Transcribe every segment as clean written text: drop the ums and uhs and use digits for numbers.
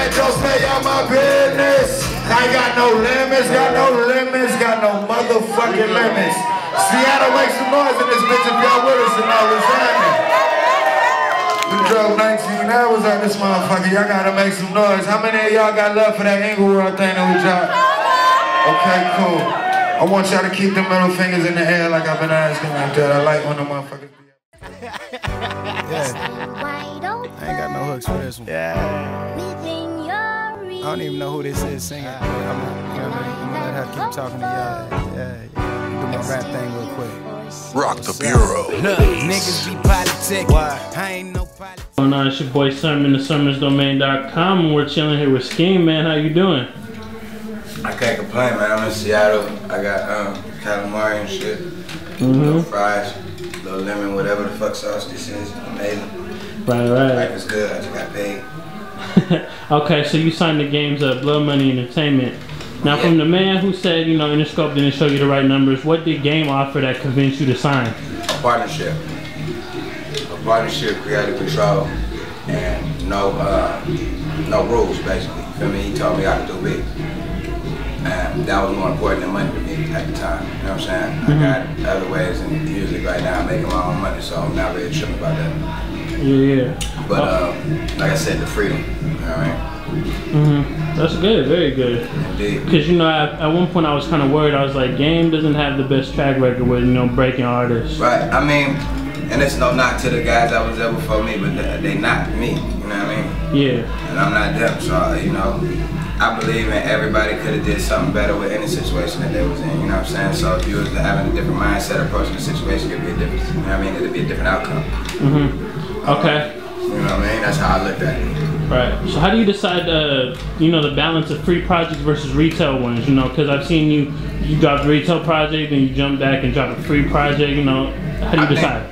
alright, don't stay on my business. I ain't got no limits, got no limits, got no motherfucking limits. Seattle, make some noise in this bitch if y'all with us and all this happening. We drove 19 hours on this motherfucker, y'all gotta make some noise. How many of y'all got love for that Ingleworld thing that we dropped? Okay, cool. I want y'all to keep the middle fingers in the air like I've been asking like that. I like when the motherfuckers be I ain't got no hooks for this one. Yeah. I don't even know who this is singing. I'm gonna let her keep talking to y'all. Yeah. Do my rap thing real quick. Rock the Bureau. Look, niggas be politic. I ain't no politic. It's your boy Sermon, thesermonsdomain.com, and we're chilling here with Skeme, man. How you doing? I can't complain, man. I'm in Seattle. I got calamari and shit. Little fries, little lemon, whatever the fuck sauce this is. Amazing. Right. Life is good. I just got paid. Okay, so you signed the games Blood Money Entertainment. Now, from the man who said, you know, Interscope didn't show you the right numbers, what did Game offer that convinced you to sign? A partnership. A partnership, creative control, and no rules, basically. You feel me? He told me I could do big. And that was more important than money to me at the time. You know what I'm saying? I got other ways in music right now, making my own money, so I'm not really tripping about that. Yeah. But like I said, the freedom. You know what I mean? That's good, very good. Indeed. Because, you know, at one point I was kind of worried. I was like, Game doesn't have the best track record with, you know, breaking artists. Right. I mean, and it's no knock to the guys that was there before me, but they not me. You know what I mean? Yeah. And I'm not them, so, you know, I believe in everybody could have did something better with any situation that they was in, you know what I'm saying? So if you was having a different mindset approaching the situation, it'd be a different, you know what I mean? It'd be a different outcome. Okay. You know what I mean? That's how I looked at it. Right. So how do you decide, you know, the balance of free projects versus retail ones? You know, because I've seen you drop a retail project, then you jump back and drop a free project. You know, how do you decide?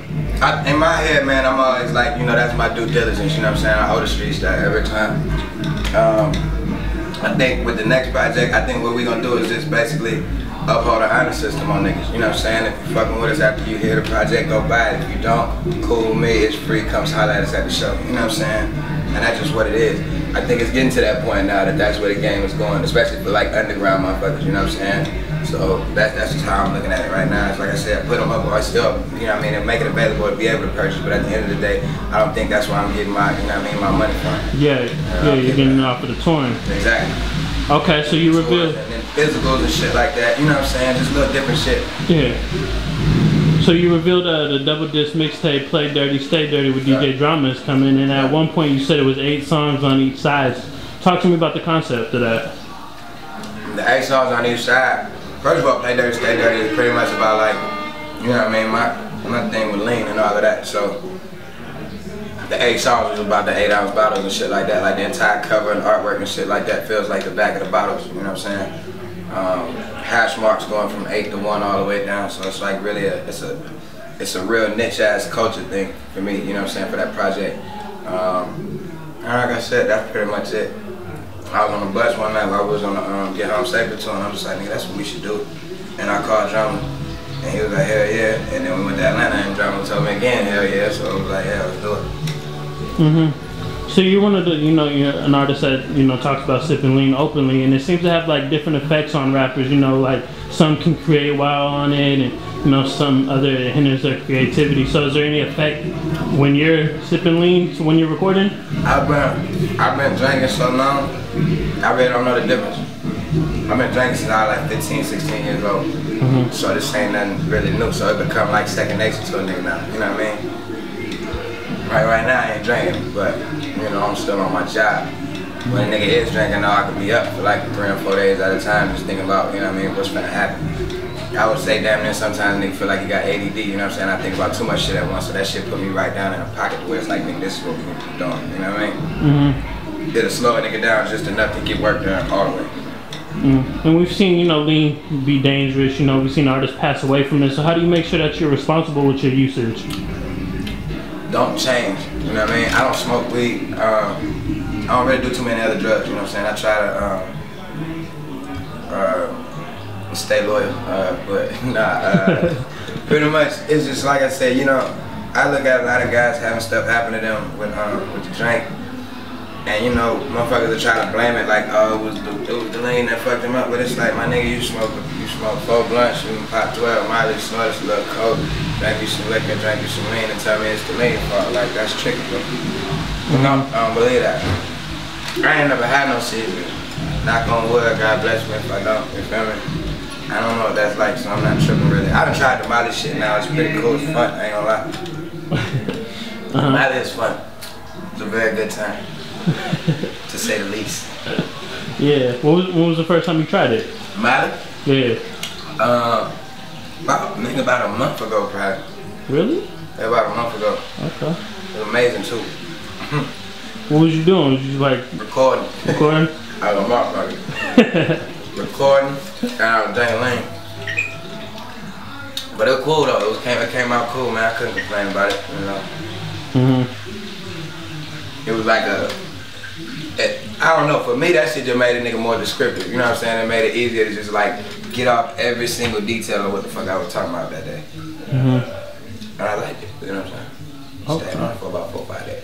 In my head, man, I'm always like, you know, that's my due diligence. You know what I'm saying? I owe the streets that every time. I think with the next project, I think what we're gonna do is just basically uphold the honor system on niggas. You know what I'm saying? If you fucking with us after you hear the project, go buy it. If you don't, cool with me, it's free, come holler at us at the show. You know what I'm saying? And that's just what it is. I think it's getting to that point now that that's where the game is going, especially for like underground motherfuckers, you know what I'm saying? So that's just how I'm looking at it right now. It's like I said, put them up or still, you know what I mean, and make it available to be able to purchase, but at the end of the day, I don't think that's where I'm getting my, you know what I mean, my money from. Yeah, you're getting it off of the touring. Exactly. Okay, so you revealed... And then physicals and shit like that, you know what I'm saying, just little different shit. Yeah. So you revealed the double disc mixtape, Play Dirty, Stay Dirty with DJ Drama is coming, and at one point you said it was 8 songs on each side. Talk to me about the concept of that. The 8 songs on each side. First of all, Play Dirty, Stay Dirty is pretty much about like, you know what I mean, my thing with lean and all of that. So the 8 songs was about the 8-ounce bottles and shit like that. Like the entire cover and artwork and shit like that feels like the back of the bottles, you know what I'm saying? Hash marks going from 8 to 1 all the way down, so it's like really it's a real niche ass culture thing for me, you know what I'm saying, for that project. And like I said, that's pretty much it. I was on the bus one night while I was on the Get Home Safer tour, and I'm just like, nigga, that's what we should do. And I called Drama, and he was like, hell yeah. And then we went to Atlanta, and Drama told me again, hell yeah. So I was like, yeah, let's do it. So you're one of the, you know, you're an artist that, you know, talks about sipping lean openly, and it seems to have like different effects on rappers, you know, like some can create while on it, and, you know, some other it hinders their creativity. So is there any effect when you're sipping lean when you're recording? I've been drinking so long, I really don't know the difference. I've been drinking since I was like 15, 16 years old. So this ain't nothing really new, so it become like second nature to a nigga now, you know what I mean? Right now I ain't drinking, but you know, I'm still on my job. When a nigga is drinking, I could be up for like 3 or 4 days at a time just thinking about, you know what I mean, what's gonna happen. I would say damn near sometimes nigga feel like he got ADD, you know what I'm saying? I think about too much shit at once, so that shit put me right down in a pocket where it's like, nigga, this is what we need to be doing, you know what I mean? It'll slow a nigga down just enough to get work done all the way. And we've seen, you know, lean be dangerous, you know, we've seen artists pass away from this, so how do you make sure that you're responsible with your usage? Don't change, you know what I mean? I don't smoke weed, I don't really do too many other drugs, you know what I'm saying? I try to stay loyal, but nah, pretty much it's just like I said, you know, I look at a lot of guys having stuff happen to them with the drink, And you know, motherfuckers are trying to blame it like, oh, it was the lean that fucked him up. But it's like, my nigga, you smoke 4 blunts, you pop 12, Miley, snort a little coke, drank you some liquor, drank you some lean, and tell me it's the lean fault. Like, that's tricky, bro. No, I don't believe that. I ain't never had no seizure. Knock on wood, God bless me if I don't, you feel me? I don't know what that's like, so I'm not tripping really. I done tried the Miley shit now, it's pretty cool, it's fun, I ain't gonna lie. Miley is fun. It's a very good time, to say the least. Yeah, when was the first time you tried it? Miley? Yeah. About a month ago, probably. Really? Yeah, about a month ago. Okay. It was amazing too. What was you doing? Was you like recording? I was a motherfucker. Recording, and I was dangling. But it was cool though. It came out cool, man. I couldn't complain about it, you know. It was like I don't know. For me, that shit just made a nigga more descriptive. You know what I'm saying? It made it easier to just like get off every single detail of what the fuck I was talking about that day. And I liked it. You know what I'm saying? Stayed on it for about 4 or 5 days.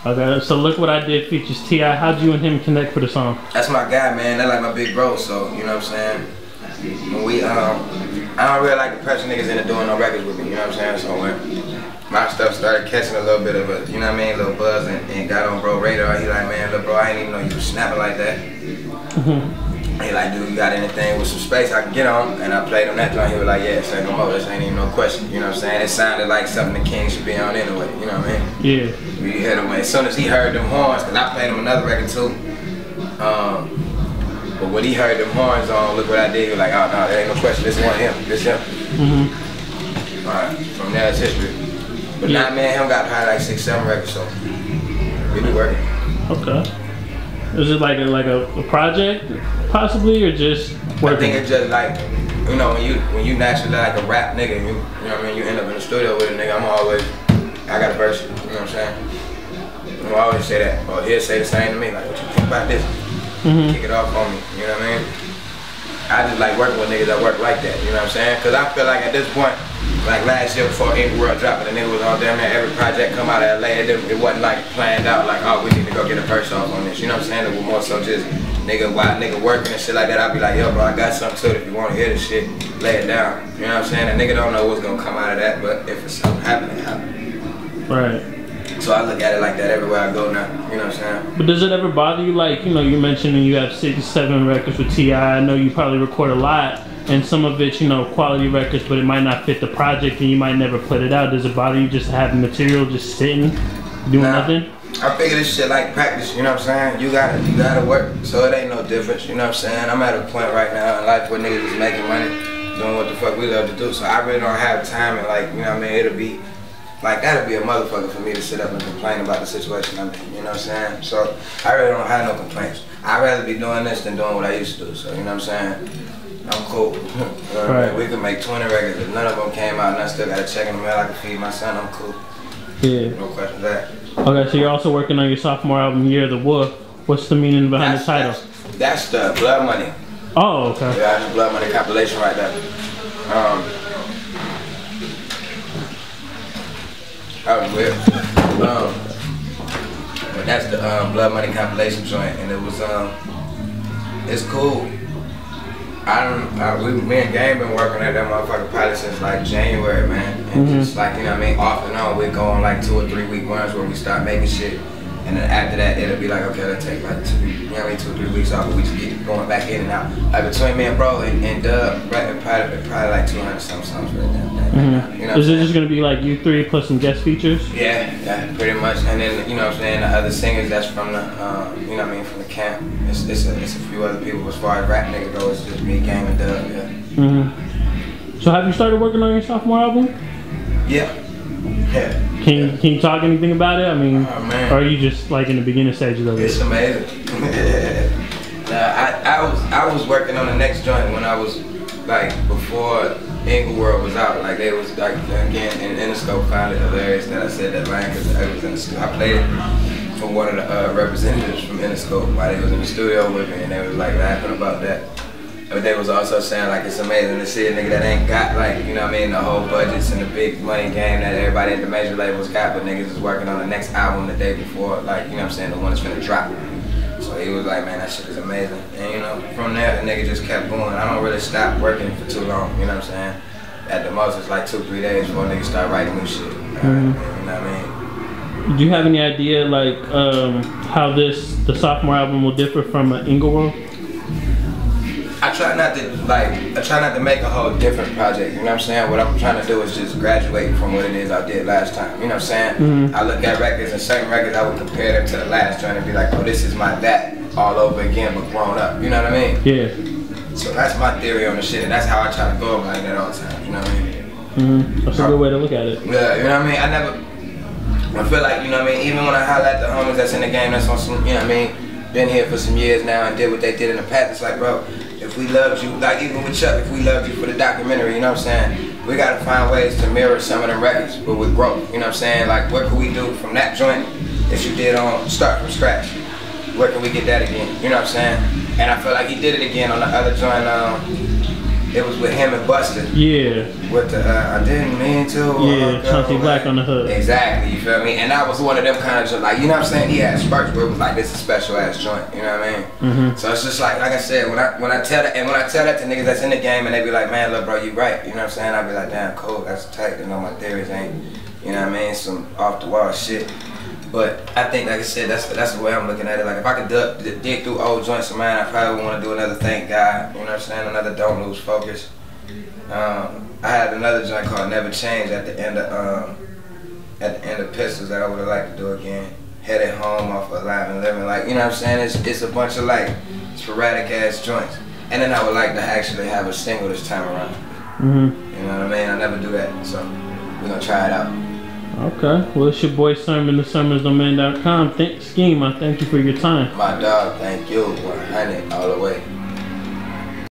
Okay, so Look What I Did features T.I. How'd you and him connect for the song? That's my guy, man. That's like my big bro, so, you know what I'm saying? When we, I don't really like to pressure niggas into doing no records with me, you know what I'm saying? So when my stuff started catching a little bit of a, you know what I mean, little buzz and got on bro radar, he like, man, look bro, I ain't even know you was snapping like that. He like, dude, you got anything with some space I can get on? And I played him that joint. He was like, yeah, say no more. This ain't even no question. You know what I'm saying? It sounded like something the king should be on anyway. You know what I mean? Yeah. We heard him as soon as he heard them horns, cause I played him another record too. But when he heard them horns on, Look What I Did, he was like, oh no, there ain't no question. This one him. This him. Alright, from there it's history. But now me and him got probably like 6, 7 records, so we be working. Okay. Is it like a project, possibly, or just working? I think it's just like, you know, when you naturally like a rap nigga, you know what I mean, you end up in the studio with a nigga, I got a verse, you know what I'm saying? I always say that, or he'll say the same to me, like, what you think about this? Kick it off on me, you know what I mean? I just like working with niggas that work like that, you know what I'm saying? Cause I feel like at this point, like last year before Ingleworld dropped, the nigga was on damn near every project come out of LA. It wasn't like planned out, like, oh, we need to go get a verse off on this. You know what I'm saying? It was more so just while nigga working and shit like that. I'd be like, yo, bro, I got something to it. If you want to hear this shit, lay it down. You know what I'm saying? A nigga don't know what's gonna come out of that, but if it's something happening, it happens. Right. So I look at it like that everywhere I go now. You know what I'm saying? But does it ever bother you? Like, you know, you mentioned you have 6, 7 records with T.I. I know you probably record a lot. And some of it, you know, quality records, but it might not fit the project and you might never put it out. Does it bother you just to have material just sitting, doing nothing? I figure this shit like practice, you know what I'm saying? You gotta work, so it ain't no difference, you know what I'm saying? I'm at a point right now in life where niggas is making money, doing what the fuck we love to do, so I really don't have time and like, you know what I mean? It'll be, like that'll be a motherfucker for me to sit up and complain about the situation I'm in, you know what I'm saying? So I really don't have no complaints. I'd rather be doing this than doing what I used to do, so you know what I'm saying? I'm cool. You know what I mean? We could make 20 records. If none of them came out and I still got a check in the mail, I can feed my son, I'm cool. Yeah. No question that. Okay, so you're also working on your sophomore album, Year of the Wolf. What's the meaning behind the title? That's the Blood Money. Oh, okay. Yeah, that's the Blood Money compilation right there. That was weird. But that's the Blood Money compilation joint, and it was, it's cool. Me and Game been working at that motherfucker probably since like January, man. And just like, you know what I mean, off and on, we go on like 2 or 3 week runs where we start making shit. And then after that, it'll be like, okay, let's take like 2 or 3 weeks off, but we just get going back in and out. Like between me and bro and Dub, right, probably like 200 some songs right now. You know, is it just gonna be like you 3 plus some guest features? Yeah, pretty much. And then, you know what I'm saying, the other singers that's from the, you know what I mean, from the camp. It's a few other people. As far as rap nigga goes, it's just me, Game, and Dub, yeah. So have you started working on your sophomore album? Yeah. Can you talk anything about it? I mean, or are you just like in the beginning stages of it? It's amazing. I was working on the next joint when I was like before Ingleworld was out. Like they was like again in Interscope found it hilarious that I said that line because I was in the studio. I played it for one of the representatives from Interscope while they was in the studio with me, and they was like laughing about that. But they was also saying like it's amazing to see a nigga that ain't got like, you know what I mean, the whole budgets and the big money game that everybody at the major labels got, but niggas is working on the next album the day before, like, you know what I'm saying, the one that's finna drop. So he was like, man, that shit is amazing. And you know, from there the nigga just kept going. I don't really stop working for too long, you know what I'm saying? At the most it's like 2-3 days before niggas start writing new shit. You know what I mean? Do you have any idea like how the sophomore album will differ from Ingleworld? I try not to make a whole different project, you know what I'm saying? What I'm trying to do is just graduate from what it is I did last time, you know what I'm saying? I look at records and certain records I would compare them to the last, trying to be like, oh, this is my that all over again but grown up, you know what I mean? Yeah. So that's my theory on the shit, and that's how I try to go about it at all times, you know what I mean? That's a good way to look at it. Yeah, you know what I mean? I feel like, you know what I mean, even when I holler at the homies that's in the game that's on some, you know what I mean, been here for some years now and did what they did in the past, it's like, bro, if we loved you, like even with Chuck, if we loved you for the documentary, you know what I'm saying? We gotta find ways to mirror some of them records, but with growth, you know what I'm saying? Like, what can we do from that joint that you did on Start From Scratch? Where can we get that again? You know what I'm saying? And I feel like he did it again on the other joint, it was with him and Busta. Yeah. With the, I didn't mean to. Yeah, Chunky Black on the hood. Exactly, you feel me? And that was one of them kind of, like, you know what I'm saying? He had spurts where it was like, this is a special ass joint, you know what I mean? So it's just like I said, when I tell that to niggas that's in the game and they be like, man, look bro, you right, you know what I'm saying? I be like, damn, cool, that's tight, you know, my theories ain't, you know what I mean, some off the wall shit. But I think, like I said, that's the way I'm looking at it. Like, if I could dig through old joints of mine, I probably would want to do another Thank God, you know what I'm saying? Another Don't Lose Focus. I had another joint called Never Change at the end of Pistols that I would have liked to do again. Headed Home off of Alive and Living, like, you know what I'm saying? It's a bunch of like sporadic ass joints. And then I would like to actually have a single this time around. You know what I mean? I never do that, so we're gonna try it out. Okay, well it's your boy Sermon, thesermonsdomain.com. Skeme, I thank you for your time. My dog, thank you, 100 all the way.